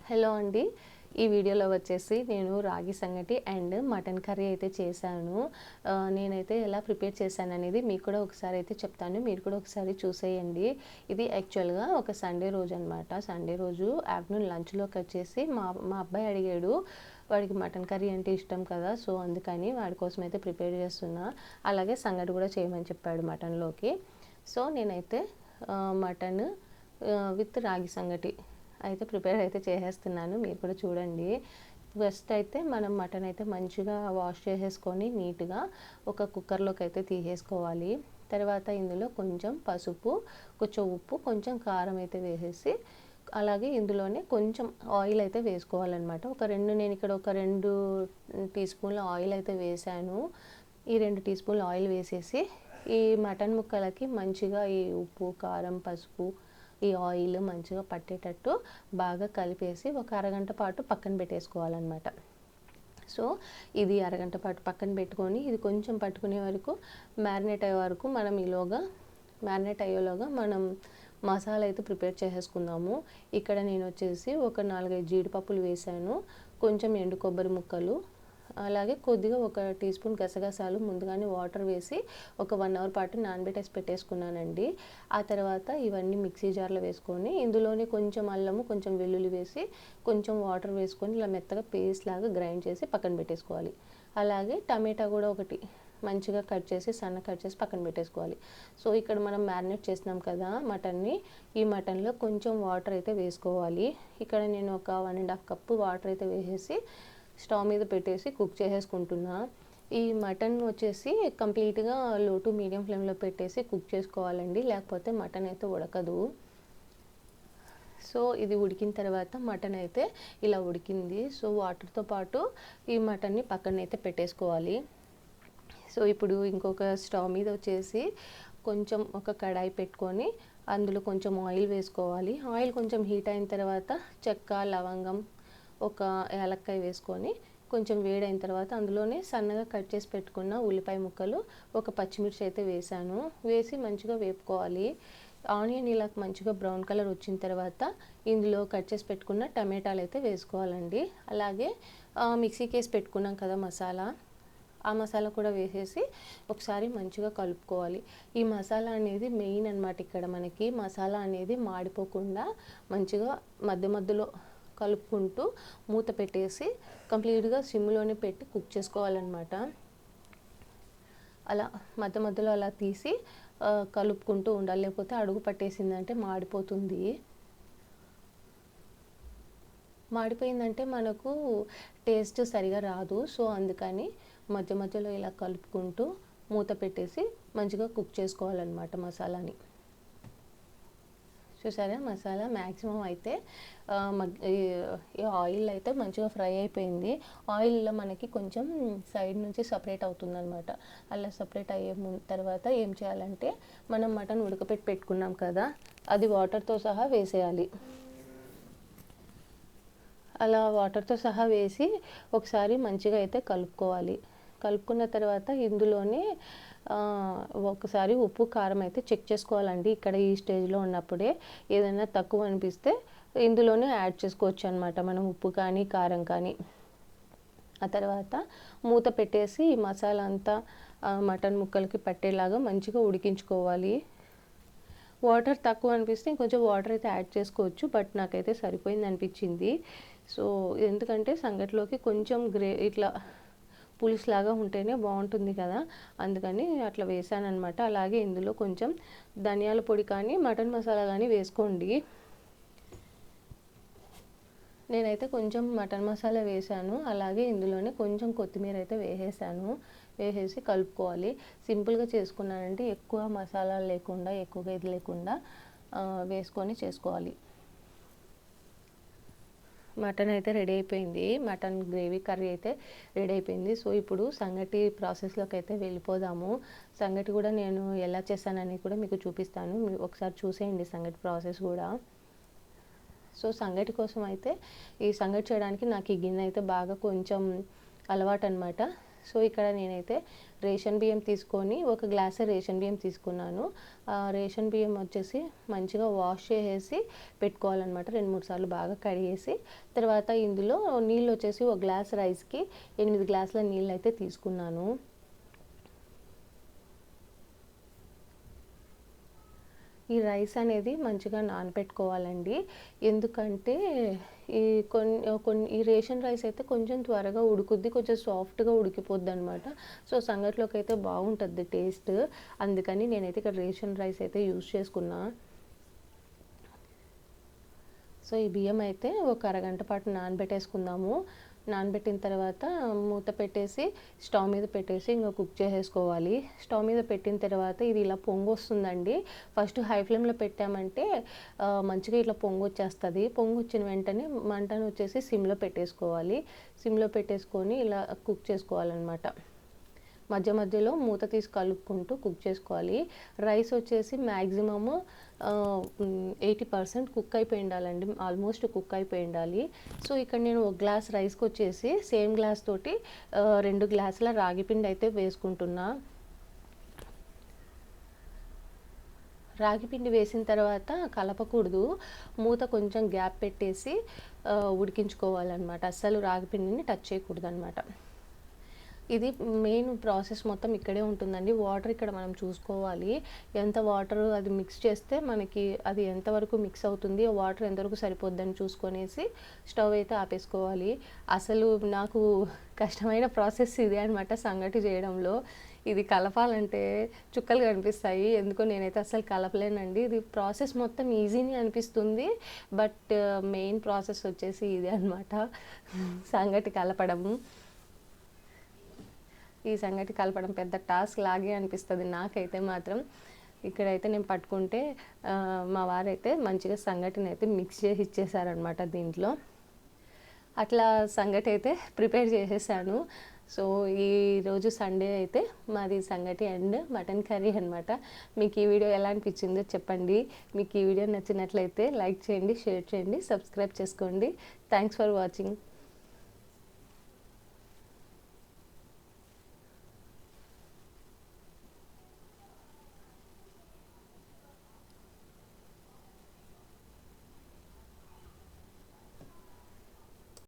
Hello అండి. ఈ వీడియోలో వచ్చేసి నేను రాగి సంగటి అండ్ మటన్ కర్రీ అయితే చేశాను. నేనైతే ఎలా ప్రిపేర్ చేశాననేది మీకు కూడా ఒకసారి అయితే చెప్తాను. మీరు కూడా ఒకసారి చూసేయండి. ఇది యాక్చువల్‌గా ఒక సండే రోజు అనమాట. సండే రోజు ఆఫ్టర్‌నూన్ లంచ్‌లోకి వచ్చేసి మా మా అబ్బాయి అడిగాడు. వాడికి మటన్ కర్రీ అంటే ఇష్టం కదా! సో, అందుకని వాడి కోసం అయితే ప్రిపేర్ చేస్తున్నా. అలాగే సంగటి కూడా చేయమని చెప్పాడు మటన్‌లోకి. సో, నేనైతే మటన్ విత్ రాగి సంగటి అయితే ప్రిపేర్ అయితే చేసేస్తున్నాను. మీరు కూడా చూడండి. ఫస్ట్ అయితే మనం మటన్ అయితే మంచిగా వాష్ చేసేసుకొని నీట్‌గా ఒక కుక్కర్‌లోకి అయితే తీసేసుకోవాలి. తర్వాత ఇందులో కొంచెం పసుపు, కొంచెం ఉప్పు, కొంచెం కారం అయితే వేసేసి అలాగే ఇందులోనే కొంచెం ఆయిల్ అయితే వేసుకోవాలన్నమాట. నేను ఇక్కడ ఒక 2 టీ స్పూన్ల ఆయిల్ అయితే వేశాను. ఈ 2 టీ స్పూన్ల ఆయిల్ వేసేసి ఈ మటన్ ముక్కలకి మంచిగా ఈ ఉప్పు, కారం, పసుపు ఈ ఆయిల్ మంచిగా పట్టేటట్టు బాగా కలిపేసి ఒక అరగంట పాటు పక్కన పెట్టేసుకోవాలన్నమాట. సో, ఇది అరగంట పాటు పక్కన పెట్టుకొని ఇది కొంచెం పట్టుకునే వరకు మ్యారినేట్ అయ్యే వరకు మ్యారినేట్ అయ్యేలోగా మనం మసాలా అయితే ప్రిపేర్ చేసేసుకుందాము. ఇక్కడ నేను వచ్చేసి ఒక 4, 5 జీడిపప్పులు వేశాను. కొంచెం ఎండు కొబ్బరి ముక్కలు, అలాగే కొద్దిగా ఒక టీ స్పూన్ గసగసాలు ముందుగానే వాటర్ వేసి ఒక 1 అవర్ పాటు నానబెట్టేసి పెట్టేసుకున్నానండి. ఆ తర్వాత ఇవన్నీ మిక్సీ జార్లో వేసుకొని ఇందులోనే కొంచెం అల్లము, కొంచెం వెల్లుల్లి వేసి కొంచెం వాటర్ వేసుకొని ఇలా మెత్తగా పేస్ట్ లాగా గ్రైండ్ చేసి పక్కన పెట్టేసుకోవాలి. అలాగే టమాటా కూడా ఒకటి మంచిగా సన్న కట్ చేసి పక్కన పెట్టేసుకోవాలి. సో, ఇక్కడ మనం మ్యారినేట్ చేసినాం కదా మటన్ని, ఈ మటన్లో కొంచెం వాటర్ అయితే వేసుకోవాలి. ఇక్కడ నేను ఒక 1.5 కప్పు వాటర్ అయితే వేసేసి స్టవ్ మీద పెట్టేసి కుక్ చేసేసుకుంటున్నా. ఈ మటన్ వచ్చేసి కంప్లీట్‌గా లో టు మీడియం ఫ్లేమ్‌లో పెట్టేసి కుక్ చేసుకోవాలండి. లేకపోతే మటన్ అయితే ఉడకదు. సో, ఇది ఉడికిన తర్వాత మటన్ అయితే ఇలా ఉడికింది. సో, వాటర్‌తో పాటు ఈ మటన్ని పక్కనైతే పెట్టేసుకోవాలి. సో, ఇప్పుడు ఇంకొక స్టవ్ మీద వచ్చేసి కొంచెం ఒక కడాయి పెట్టుకొని అందులో కొంచెం ఆయిల్ వేసుకోవాలి. ఆయిల్ కొంచెం హీట్ అయిన తర్వాత చెక్క, లవంగం, ఒక యాలక్కాయ వేసుకొని కొంచెం వేడైన తర్వాత అందులోనే సన్నగా కట్ చేసి పెట్టుకున్న ఉల్లిపాయ ముక్కలు, ఒక పచ్చిమిర్చి అయితే వేసాను. వేసి మంచిగా వేపుకోవాలి. ఆనియన్ ఇలా మంచిగా బ్రౌన్ కలర్ వచ్చిన తర్వాత ఇందులో కట్ చేసి పెట్టుకున్న టమాటాలు అయితే వేసుకోవాలండి. అలాగే మిక్సీకి వేసి పెట్టుకున్నాం కదా మసాలా, ఆ మసాలా కూడా వేసేసి ఒకసారి మంచిగా కలుపుకోవాలి. ఈ మసాలా అనేది మెయిన్ అన్నమాట. ఇక్కడ మనకి మసాలా అనేది మాడిపోకుండా మంచిగా మధ్య మధ్యలో కలుపుకుంటూ మూత పెట్టేసి కంప్లీట్‌గా సిమ్‌లోనే పెట్టి కుక్ చేసుకోవాలన్నమాట. అలా మధ్య మధ్యలో అలా తీసి కలుపుకుంటూ ఉండాలి. లేకపోతే అడుగు పట్టేసిందంటే మాడిపోతుంది. మాడిపోయిందంటే మనకు టేస్ట్ సరిగా రాదు. సో, అందుకని మధ్య మధ్యలో ఇలా కలుపుకుంటూ మూత పెట్టేసి మంచిగా కుక్ చేసుకోవాలన్నమాట మసాలాని. చూసారా మసాలా మ్యాక్సిమం అయితే ఈ ఆయిల్ అయితే మంచిగా ఫ్రై అయిపోయింది. ఆయిల్‌లో మనకి కొంచెం సైడ్ నుంచి సెపరేట్ అవుతుందన్నమాట. అలా సెపరేట్ అయ్యే తర్వాత ఏం చేయాలంటే మనం మటన్ ఉడకపెట్టి పెట్టుకున్నాం కదా, అది వాటర్‌తో సహా వేసేయాలి. అలా వాటర్‌తో సహా వేసి ఒకసారి మంచిగా అయితే కలుపుకోవాలి. కలుపుకున్న తర్వాత ఇందులోనే ఒకసారి ఉప్పు, కారం అయితే చెక్ చేసుకోవాలండి. ఇక్కడ ఈ స్టేజ్‌లో ఉన్నప్పుడే ఏదైనా తక్కువ అనిపిస్తే ఇందులోనే యాడ్ చేసుకోవచ్చు అనమాట. మనం ఉప్పు కానీ, కారం కానీ. ఆ తర్వాత మూత పెట్టేసి ఈ మసాలా అంతా మటన్ ముక్కలకి పట్టేలాగా మంచిగా ఉడికించుకోవాలి. వాటర్ తక్కువ అనిపిస్తే ఇంకొంచెం వాటర్ అయితే యాడ్ చేసుకోవచ్చు. బట్ నాకైతే సరిపోయింది అనిపించింది. సో, ఎందుకంటే సంగటిలోకి కొంచెం ఇట్లా పులుసులాగా ఉంటేనే బాగుంటుంది కదా, అందుకని అట్లా వేసానన్నమాట. అలాగే ఇందులో కొంచెం ధనియాల పొడి కానీ, మటన్ మసాలా కానీ వేసుకోండి. నేనైతే కొంచెం మటన్ మసాలా వేసాను. అలాగే ఇందులోనే కొంచెం కొత్తిమీర అయితే వేసేసి కలుపుకోవాలి. సింపుల్‌గా చేసుకున్నానంటే ఎక్కువ మసాలాలు లేకుండా, ఎక్కువగా ఇది లేకుండా వేసుకొని చేసుకోవాలి. మటన్ అయితే రెడీ అయిపోయింది. మటన్ గ్రేవీ కర్రీ అయితే రెడీ అయిపోయింది. సో, ఇప్పుడు సంగటి ప్రాసెస్‌లోకి అయితే వెళ్ళిపోదాము. సంగటి కూడా నేను ఎలా చేశానని కూడా మీకు చూపిస్తాను. మీరు ఒకసారి చూసేయండి సంగటి ప్రాసెస్ కూడా. సో, సంగటి కోసం అయితే ఈ సంగటి చేయడానికి నాకు ఈ గిన్నె అయితే బాగా కొంచెం అలవాటనమాట. సో ఇక్కడ నేనైతే రేషన్ బియ్యం తీసుకొని ఒక గ్లాస్ రేషన్ బియ్యం తీసుకున్నాను. రేషన్ బియ్యం వచ్చేసి మంచిగా వాష్ చేసేసి పెట్టుకోవాలన్నమాట. 2-3 సార్లు బాగా కడిగేసి తర్వాత ఇందులో నీళ్ళు వచ్చేసి ఒక గ్లాస్ రైస్కి 8 గ్లాసుల నీళ్ళు అయితే తీసుకున్నాను. ఈ రైస్ అనేది మంచిగా నానబెట్టుకోవాలండి. ఎందుకంటే ఈ ఈ రేషన్ రైస్ అయితే కొంచెం త్వరగా ఉడుకుద్ది, కొంచెం సాఫ్ట్గా ఉడికిపోద్దనమాట. సో సంగటిలోకి అయితే బాగుంటుంది టేస్ట్. అందుకని నేనైతే ఇక్కడ రేషన్ రైస్ అయితే యూజ్ చేసుకున్నా. సో ఈ బియ్యం అయితే ఒక అరగంట పాటు నానబెట్టేసుకుందాము. నానబెట్టిన తర్వాత మూత పెట్టేసి స్టవ్ మీద పెట్టేసి ఇంకా కుక్ చేసేసుకోవాలి. స్టవ్ మీద పెట్టిన తర్వాత ఇది ఇలా పొంగు వస్తుందండి. ఫస్ట్ హై ఫ్లేమ్లో పెట్టామంటే మంచిగా ఇట్లా పొంగు వచ్చేస్తుంది. పొంగు వచ్చిన వెంటనే మంటను వచ్చేసి సిమ్లో పెట్టేసుకోవాలి. సిమ్లో పెట్టేసుకొని ఇలా కుక్ చేసుకోవాలన్నమాట. మధ్య మధ్యలో మూత తీసి కలుపుకుంటూ కుక్ చేసుకోవాలి. రైస్ వచ్చేసి మ్యాక్సిమము 80% కుక్ అయిపోయి ఉండాలండి, ఆల్మోస్ట్ కుక్ అయిపోయి ఉండాలి. సో ఇక్కడ నేను ఒక గ్లాస్ రైస్కి వచ్చేసి సేమ్ గ్లాస్ తోటి 2 గ్లాసుల రాగి పిండి అయితే వేసుకుంటున్నా. రాగి పిండి వేసిన తర్వాత కలపకూడదు, మూత కొంచెం గ్యాప్ పెట్టేసి ఉడికించుకోవాలన్నమాట. అస్సలు రాగి పిండిని టచ్ చేయకూడదు అనమాట. ఇది మెయిన్ ప్రాసెస్ మొత్తం ఇక్కడే ఉంటుందండి. వాటర్ ఇక్కడ మనం చూసుకోవాలి, ఎంత వాటర్ అది మిక్స్ చేస్తే మనకి అది ఎంతవరకు మిక్స్ అవుతుంది, ఆ వాటర్ ఎంతవరకు సరిపోద్దని చూసుకొనేసి స్టవ్ అయితే ఆపేసుకోవాలి. అసలు నాకు కష్టమైన ప్రాసెస్ ఇదే అనమాట సంగటి చేయడంలో. ఇది కలపాలంటే చుక్కలు కనిపిస్తాయి, ఎందుకో నేనైతే అసలు కలపలేనండి. ఇది ప్రాసెస్ మొత్తం ఈజీని అనిపిస్తుంది, బట్ మెయిన్ ప్రాసెస్ వచ్చేసి ఇదే అనమాట, సంగటి కలపడము. ఈ సంగటి కలపడం పెద్ద టాస్క్ లాగే అనిపిస్తుంది నాకైతే మాత్రం. ఇక్కడైతే నేను పట్టుకుంటే మా వారైతే మంచిగా సంగటిని అయితే మిక్స్ చేసి ఇచ్చేసారనమాట దీంట్లో. అట్లా సంగటి అయితే ప్రిపేర్ చేసేసాను. సో ఈరోజు సండే అయితే మాది సంగటి అండ్ మటన్ కర్రీ అనమాట. మీకు ఈ వీడియో ఎలా అనిపించిందో చెప్పండి. మీకు ఈ వీడియో నచ్చినట్లయితే లైక్ చేయండి, షేర్ చేయండి, సబ్స్క్రైబ్ చేసుకోండి. Thanks for watching.